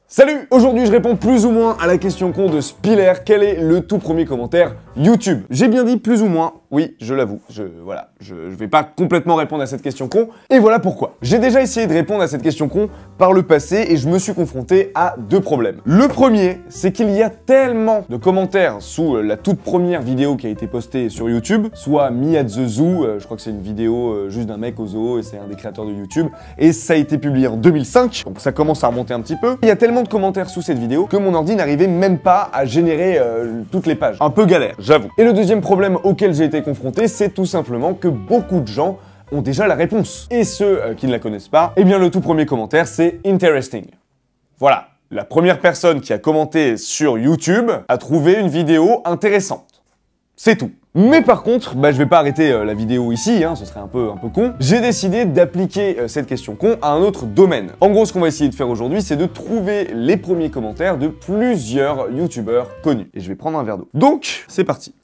Salut! Aujourd'hui je réponds plus ou moins à la question con de Spiller. Quel est le tout premier commentaire YouTube? J'ai bien dit plus ou moins, oui, je l'avoue. Je vais pas complètement répondre à cette question con. Et voilà pourquoi. J'ai déjà essayé de répondre à cette question con par le passé et je me suis confronté à deux problèmes. Le premier, c'est qu'il y a tellement de commentaires sous la toute première vidéo qui a été postée sur YouTube, soit Me at the Zoo, je crois que c'est une vidéo juste d'un mec au zoo et c'est un des créateurs de YouTube, et ça a été publié en 2005, donc ça commence à remonter un petit peu. Il y a tellement de commentaires sous cette vidéo que mon ordi n'arrivait même pas à générer toutes les pages. Un peu galère, j'avoue. Et le deuxième problème auquel j'ai été confronté, c'est tout simplement que beaucoup de gens ont déjà la réponse. Et ceux qui ne la connaissent pas, eh bien le tout premier commentaire, c'est interesting. Voilà. La première personne qui a commenté sur YouTube a trouvé une vidéo intéressante. C'est tout. Mais par contre, je vais pas arrêter la vidéo ici, ce serait un peu con. J'ai décidé d'appliquer cette question con à un autre domaine. En gros, ce qu'on va essayer de faire aujourd'hui, c'est de trouver les premiers commentaires de plusieurs youtubeurs connus. Et je vais prendre un verre d'eau. Donc, c'est parti.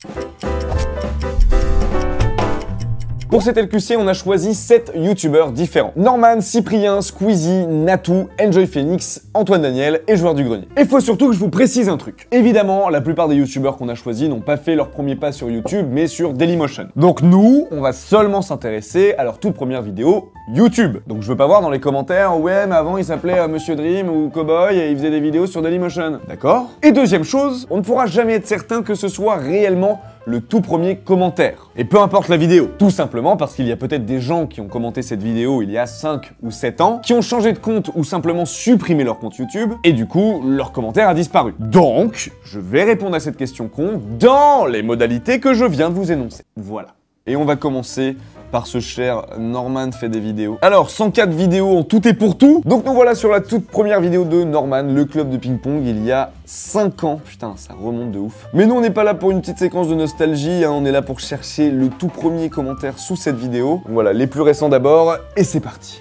Pour cet LQC, on a choisi 7 youtubeurs différents. Norman, Cyprien, Squeezie, Natou, Enjoy Phoenix, Antoine Daniel et Joueur du Grenier. Et il faut surtout que je vous précise un truc. Évidemment, la plupart des youtubeurs qu'on a choisis n'ont pas fait leur premier pas sur YouTube, mais sur Dailymotion. Donc nous, on va seulement s'intéresser à leur toute première vidéo YouTube. Donc je veux pas voir dans les commentaires, ouais, mais avant il s'appelait Monsieur Dream ou Cowboy et il faisait des vidéos sur Dailymotion. D'accord? Et deuxième chose, on ne pourra jamais être certain que ce soit réellement le tout premier commentaire. Et peu importe la vidéo, tout simplement parce qu'il y a peut-être des gens qui ont commenté cette vidéo il y a 5 ou 7 ans, qui ont changé de compte ou simplement supprimé leur compte YouTube, et du coup, leur commentaire a disparu. Donc, je vais répondre à cette question con dans les modalités que je viens de vous énoncer. Voilà. Et on va commencer par ce cher Norman fait des vidéos. Alors, 104 vidéos en tout et pour tout. Donc nous voilà sur la toute première vidéo de Norman, le club de ping-pong, il y a 5 ans. Putain, ça remonte de ouf. Mais nous, on n'est pas là pour une petite séquence de nostalgie, on est là pour chercher le tout premier commentaire sous cette vidéo. Donc voilà, les plus récents d'abord, et c'est parti.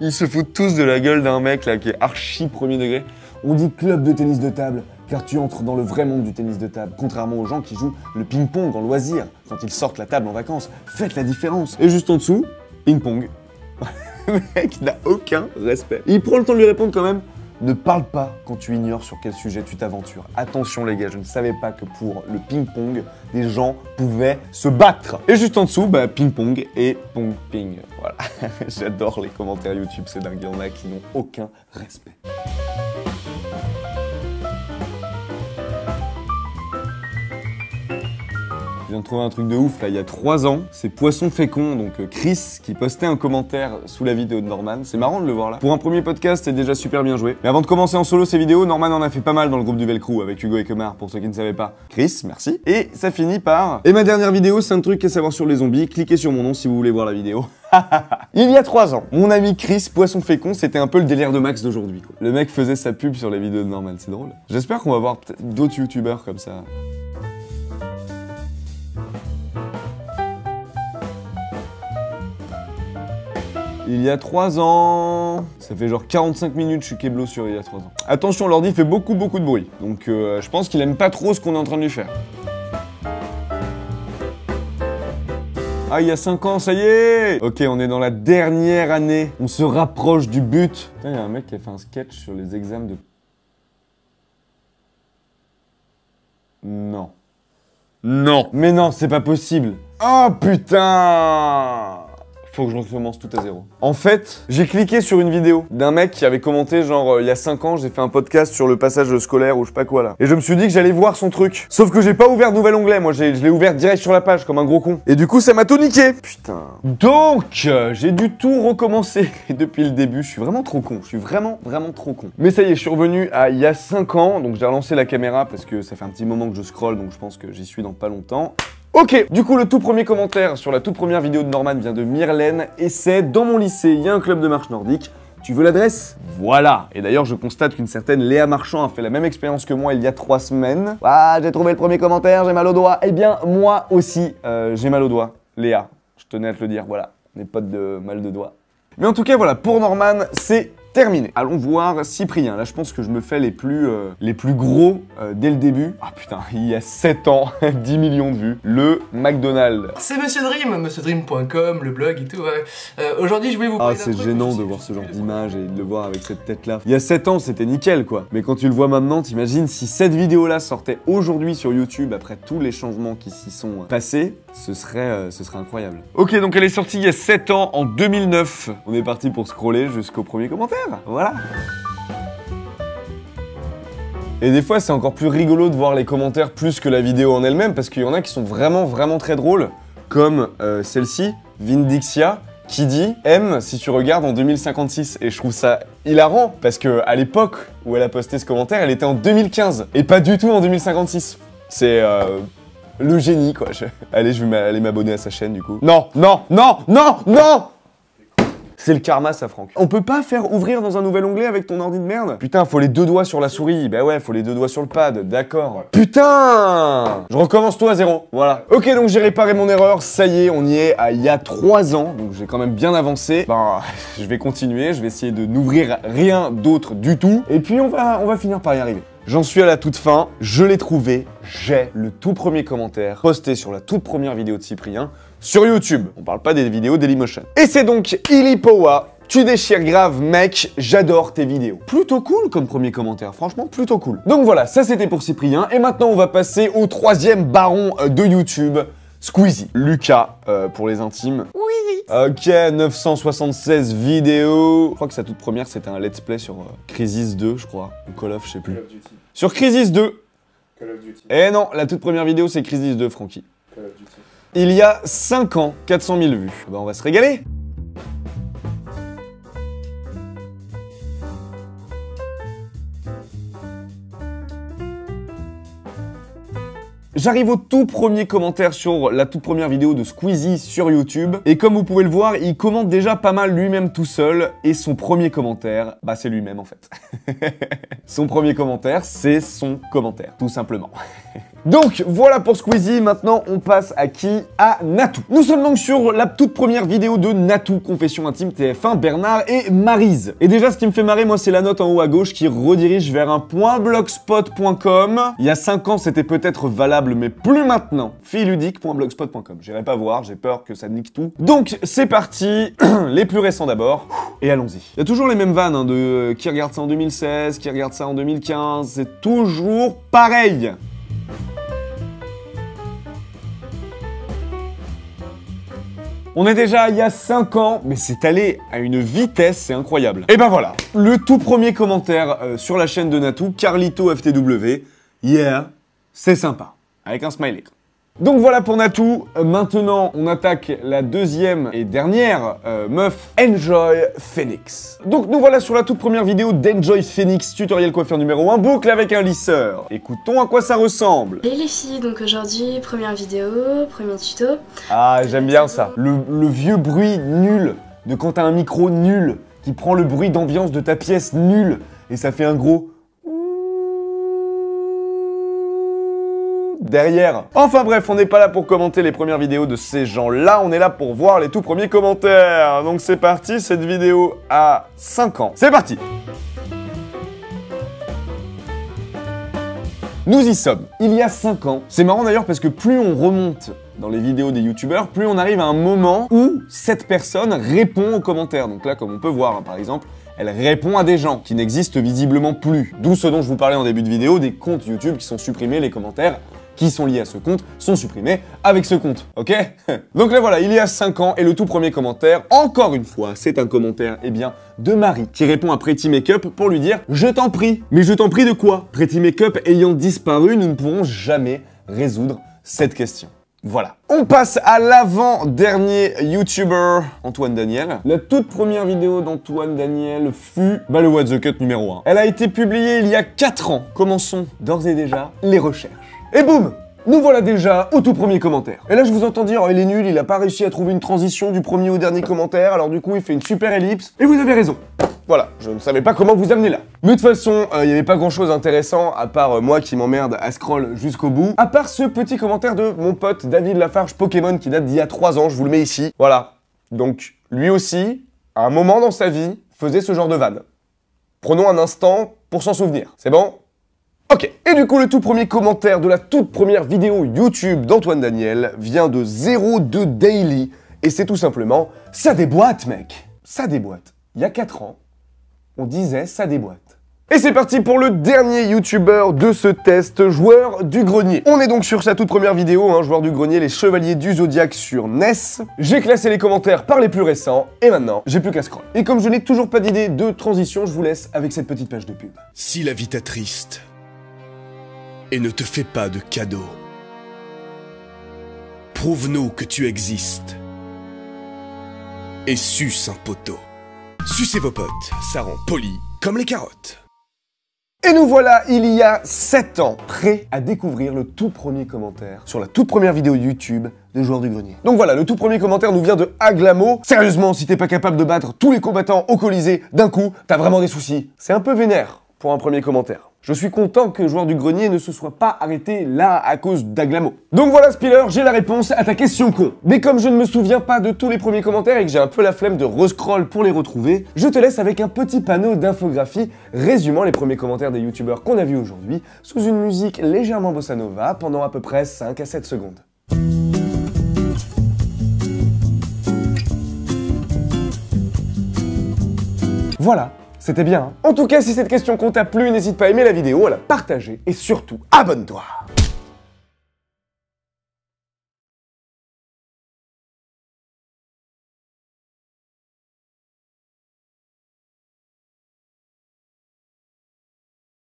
Ils se foutent tous de la gueule d'un mec là qui est archi premier degré. On dit club de tennis de table, car tu entres dans le vrai monde du tennis de table, contrairement aux gens qui jouent le ping-pong en loisir, quand ils sortent la table en vacances. Faites la différence. Et juste en dessous, ping-pong. Le mec n'a aucun respect. Il prend le temps de lui répondre quand même. Ne parle pas quand tu ignores sur quel sujet tu t'aventures. Attention les gars, je ne savais pas que pour le ping-pong, des gens pouvaient se battre. Et juste en dessous, ping-pong et pong-ping. Voilà. J'adore les commentaires YouTube, c'est dingue, il y en a qui n'ont aucun respect. Je viens de trouver un truc de ouf là, il y a 3 ans, c'est Poisson Fécond, donc Chris, qui postait un commentaire sous la vidéo de Norman. C'est marrant de le voir là. Pour un premier podcast, c'est déjà super bien joué. Mais avant de commencer en solo ces vidéos, Norman en a fait pas mal dans le groupe du Velcro avec Hugo et Kemar, pour ceux qui ne savaient pas. Chris, merci. Et ça finit par... Et ma dernière vidéo, c'est un truc à savoir sur les zombies. Cliquez sur mon nom si vous voulez voir la vidéo. Il y a 3 ans, mon ami Chris, Poisson Fécond, c'était un peu le délire de Max d'aujourd'hui. Le mec faisait sa pub sur les vidéos de Norman, c'est drôle. J'espère qu'on va voir peut-être d'autres youtubeurs comme ça. Il y a 3 ans... Ça fait genre 45 minutes, je suis Keblo sur il y a 3 ans. Attention, l'ordi fait beaucoup de bruit. Donc je pense qu'il aime pas trop ce qu'on est en train de lui faire. Ah, il y a 5 ans, ça y est! Ok, on est dans la dernière année. On se rapproche du but. Putain, il y a un mec qui a fait un sketch sur les examens de... Non. Non. Mais non, c'est pas possible. Oh putain! Faut que je recommence tout à zéro. En fait, j'ai cliqué sur une vidéo d'un mec qui avait commenté genre il y a 5 ans, j'ai fait un podcast sur le passage scolaire ou je sais pas quoi là. Et je me suis dit que j'allais voir son truc. Sauf que j'ai pas ouvert de nouvel onglet, moi je l'ai ouvert direct sur la page comme un gros con. Et du coup ça m'a tout niqué. Putain. Donc, j'ai dû tout recommencer depuis le début. Je suis vraiment trop con, je suis vraiment trop con. Mais ça y est, je suis revenu à il y a 5 ans, donc j'ai relancé la caméra parce que ça fait un petit moment que je scrolle, donc je pense que j'y suis dans pas longtemps. Ok, du coup le tout premier commentaire sur la toute première vidéo de Norman vient de Myrlène et c'est « Dans mon lycée, il y a un club de marche nordique, tu veux l'adresse ?» Voilà. Et d'ailleurs je constate qu'une certaine Léa Marchand a fait la même expérience que moi il y a 3 semaines. Ah, j'ai trouvé le premier commentaire, j'ai mal au doigt. Eh bien moi aussi, j'ai mal au doigt. Léa, je tenais à te le dire, voilà. On n'est pas de mal de doigt. Mais en tout cas voilà, pour Norman, c'est terminé. Allons voir Cyprien. Là, je pense que je me fais les plus gros dès le début. Ah putain, il y a 7 ans, 10 millions de vues. Le McDonald's. C'est Monsieur Dream, monsieurdream.com, le blog et tout. Ouais. Aujourd'hui, je voulais vous parler d'un c'est truc, gênant de voir ce genre d'image et de le voir avec cette tête-là. Il y a 7 ans, c'était nickel, quoi. Mais quand tu le vois maintenant, t'imagines si cette vidéo-là sortait aujourd'hui sur YouTube, après tous les changements qui s'y sont passés, ce serait incroyable. Ok, donc elle est sortie il y a 7 ans, en 2009. On est parti pour scroller jusqu'au premier commentaire. Voilà. Et des fois, c'est encore plus rigolo de voir les commentaires plus que la vidéo en elle-même, parce qu'il y en a qui sont vraiment très drôles, comme celle-ci, Vindixia, qui dit « M si tu regardes en 2056 ». Et je trouve ça hilarant, parce que à l'époque où elle a posté ce commentaire, elle était en 2015, et pas du tout en 2056. C'est le génie, quoi. Allez, je vais aller m'abonner à sa chaîne, du coup. Non. C'est le karma, ça, Franck. On peut pas faire ouvrir dans un nouvel onglet avec ton ordi de merde? Putain, faut les 2 doigts sur la souris. Bah ouais, faut les 2 doigts sur le pad, d'accord. Putain! Je recommence tout à 0, voilà. Ok, donc j'ai réparé mon erreur, ça y est, on y est à il y a 3 ans, donc j'ai quand même bien avancé. Ben, je vais continuer, je vais essayer de n'ouvrir rien d'autre du tout, et puis on va finir par y arriver. J'en suis à la toute fin, je l'ai trouvé, j'ai le tout premier commentaire posté sur la toute première vidéo de Cyprien sur YouTube. On parle pas des vidéos Dailymotion. Et c'est donc Ilipowa. Tu déchires grave, mec, j'adore tes vidéos. Plutôt cool comme premier commentaire, franchement, plutôt cool. Donc voilà, ça c'était pour Cyprien, et maintenant on va passer au 3e baron de YouTube, Squeezie. Lucas, pour les intimes. Oui. Ok, 976 vidéos. Je crois que sa toute première, c'était un let's play sur Crysis 2, je crois. Ou Call of, je sais plus. Call of Duty. Sur Crysis 2. Call of Duty. Eh non, la toute première vidéo, c'est Crysis 2, Francky. Call of Duty. Il y a 5 ans, 400 000 vues. Bah on va se régaler. J'arrive au tout premier commentaire sur la toute première vidéo de Squeezie sur YouTube. Et comme vous pouvez le voir, il commente déjà pas mal lui-même tout seul. Et son premier commentaire, bah c'est lui-même en fait. Son premier commentaire, c'est son commentaire, tout simplement. Donc voilà pour Squeezie, maintenant on passe à qui? À Natou. Nous sommes donc sur la toute première vidéo de Natou, Confession Intime TF1, Bernard et Maryse. Et déjà ce qui me fait marrer moi c'est la note en haut à gauche qui redirige vers un .blogspot.com. Il y a 5 ans c'était peut-être valable mais plus maintenant. Filleludique.blogspot.com. J'irai pas voir, j'ai peur que ça nique tout. Donc c'est parti, les plus récents d'abord, et allons-y. Il y a toujours les mêmes vannes hein, de qui regarde ça en 2016, qui regarde ça en 2015, c'est toujours pareil. On est déjà il y a 5 ans, mais c'est allé à une vitesse, c'est incroyable. Et ben voilà, le tout premier commentaire sur la chaîne de Natou, Carlito FTW, yeah, c'est sympa, avec un smiley. Donc voilà pour Natou, maintenant on attaque la deuxième et dernière meuf, Enjoy Phoenix. Donc nous voilà sur la toute première vidéo d'Enjoy Phoenix, tutoriel coiffure numéro 1, boucle avec un lisseur. Écoutons à quoi ça ressemble. Et les filles, donc aujourd'hui, première vidéo, premier tuto. Ah j'aime bien ça, le vieux bruit nul de quand t'as un micro nul, qui prend le bruit d'ambiance de ta pièce nul, et ça fait un gros... derrière. Enfin bref, on n'est pas là pour commenter les premières vidéos de ces gens-là, on est là pour voir les tout premiers commentaires. Donc c'est parti, cette vidéo a 5 ans. C'est parti! Nous y sommes, il y a 5 ans. C'est marrant d'ailleurs parce que plus on remonte dans les vidéos des youtubeurs, plus on arrive à un moment où cette personne répond aux commentaires. Donc là, comme on peut voir, hein, par exemple, elle répond à des gens qui n'existent visiblement plus. D'où ce dont je vous parlais en début de vidéo, des comptes YouTube qui sont supprimés, les commentaires qui sont liés à ce compte sont supprimés avec ce compte, ok? Donc là voilà, il y a 5 ans, et le tout premier commentaire, encore une fois, c'est un commentaire, eh bien, de Marie, qui répond à Pretty Makeup pour lui dire « Je t'en prie ». Mais je t'en prie de quoi? Pretty Makeup ayant disparu, nous ne pourrons jamais résoudre cette question. Voilà. On passe à l'avant-dernier YouTuber, Antoine Daniel. La toute première vidéo d'Antoine Daniel fut le What the Cut numéro 1. Elle a été publiée il y a 4 ans. Commençons d'ores et déjà les recherches. Et boum! Nous voilà déjà au tout premier commentaire. Et là je vous entends dire, oh, il est nul, il a pas réussi à trouver une transition du premier au dernier commentaire, alors du coup il fait une super ellipse. Et vous avez raison. Voilà, je ne savais pas comment vous amener là. Mais de toute façon, il n'y avait pas grand chose d'intéressant, à part moi qui m'emmerde à scroll jusqu'au bout. À part ce petit commentaire de mon pote David Lafarge Pokémon qui date d'il y a 3 ans, je vous le mets ici. Voilà. Donc, lui aussi, à un moment dans sa vie, faisait ce genre de vanne. Prenons un instant pour s'en souvenir. C'est bon? Ok. Et du coup, le tout premier commentaire de la toute première vidéo YouTube d'Antoine Daniel vient de 02 Daily. Et c'est tout simplement « Ça déboîte, mec !» Ça déboîte. Il y a 4 ans, on disait « ça déboîte ». Et c'est parti pour le dernier youtubeur de ce test, Joueur du Grenier. On est donc sur sa toute première vidéo, Joueur du Grenier, les Chevaliers du Zodiaque sur NES. J'ai classé les commentaires par les plus récents, et maintenant, j'ai plus qu'à scroll. Et comme je n'ai toujours pas d'idée de transition, je vous laisse avec cette petite page de pub. Si la vie t'attriste et ne te fait pas de cadeaux, prouve-nous que tu existes et suce un poteau. Sucez vos potes, ça rend poli comme les carottes. Et nous voilà, il y a 7 ans, prêts à découvrir le tout premier commentaire sur la toute première vidéo YouTube de Joueur du Grenier. Donc voilà, le tout premier commentaire nous vient de Aglamo. Sérieusement, si t'es pas capable de battre tous les combattants au Colisée d'un coup, t'as vraiment des soucis. C'est un peu vénère pour un premier commentaire. Je suis content que Joueur du Grenier ne se soit pas arrêté là à cause d'Aglamo. Donc voilà Spiller, j'ai la réponse à ta question con. Mais comme je ne me souviens pas de tous les premiers commentaires et que j'ai un peu la flemme de rescroll pour les retrouver, je te laisse avec un petit panneau d'infographie résumant les premiers commentaires des youtubeurs qu'on a vus aujourd'hui sous une musique légèrement bossa nova pendant à peu près 5 à 7 secondes. Voilà. C'était bien. En tout cas, si cette question con t'a plu, n'hésite pas à aimer la vidéo, à la partager et surtout, abonne-toi.